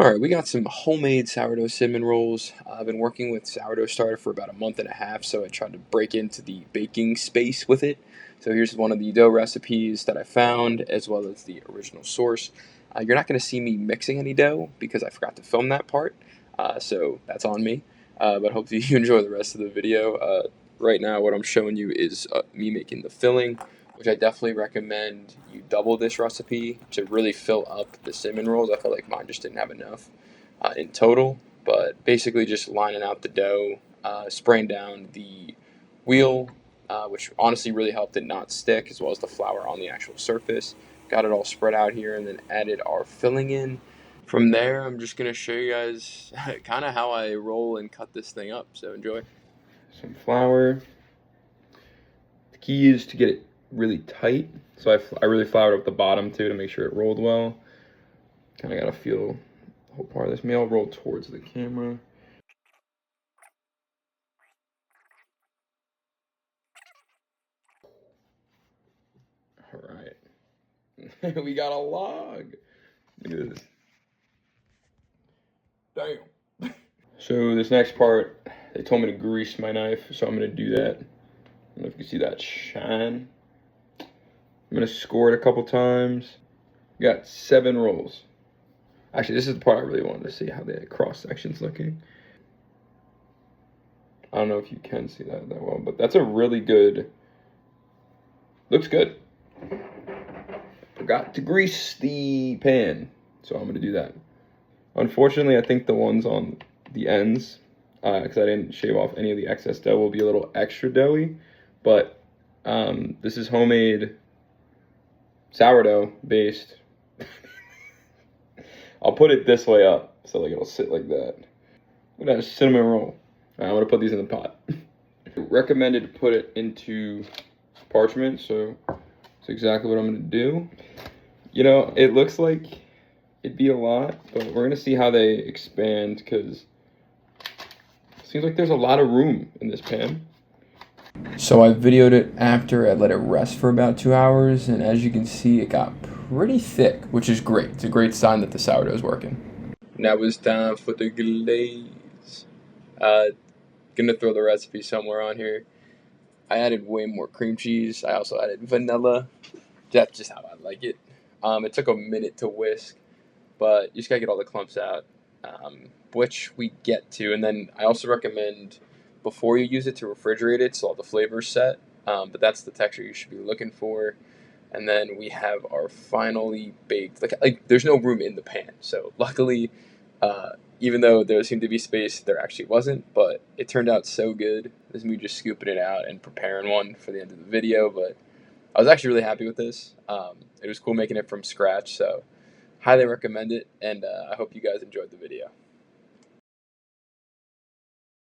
Alright, we got some homemade sourdough cinnamon rolls. I've been working with sourdough starter for about a month and a half, so I tried to break into the baking space with it. So here's one of the dough recipes that I found, as well as the original source. You're not going to see me mixing any dough because I forgot to film that part, so that's on me. But hopefully you enjoy the rest of the video. Right now what I'm showing you is me making the filling, which I definitely recommend you double this recipe to really fill up the cinnamon rolls. I felt like mine just didn't have enough in total, but basically just lining out the dough, spraying down the wheel, which honestly really helped it not stick, as well as the flour on the actual surface. Got it all spread out here, and then added our filling in. From there, I'm just going to show you guys kind of how I roll and cut this thing up, so enjoy. Some flour. The key is to get it really tight, so I really floured up the bottom too to make sure it rolled well. Kind of got to feel the whole part of this. Maybe I'll roll towards the camera. All right. We got a log. Look at this. Damn. So this next part, they told me to grease my knife, so I'm going to do that. I don't know if you can see that shine. I'm going to score it a couple times. Got 7 rolls. Actually, this is the part I really wanted to see, how the cross section's looking. I don't know if you can see that well, but that's a really good, looks good. Forgot to grease the pan, so I'm gonna do that. Unfortunately, I think the ones on the ends, because I didn't shave off any of the excess dough, will be a little extra doughy, but this is homemade sourdough based. I'll put it this way up, so like it'll sit like that. Look at that cinnamon roll. All right, I'm gonna put these in the pot. Recommended to put it into parchment, so that's exactly what I'm gonna do. You know, it looks like it'd be a lot, but we're gonna see how they expand, because it seems like there's a lot of room in this pan. So I videoed it after I let it rest for about 2 hours, and as you can see, it got pretty thick, which is great. It's a great sign that the sourdough is working. Now it's time for the glaze. Gonna throw the recipe somewhere on here. I added way more cream cheese. I also added vanilla. That's just how I like it. It took a minute to whisk, but you just gotta get all the clumps out, which we get to. And then I also recommend, before you use it, to refrigerate it so all the flavors set. But that's the texture you should be looking for. And then we have our finally baked, like there's no room in the pan. So luckily, even though there seemed to be space, there actually wasn't, but it turned out so good. This is me just scooping it out and preparing one for the end of the video, but I was actually really happy with this. It was cool making it from scratch, so highly recommend it, and I hope you guys enjoyed the video.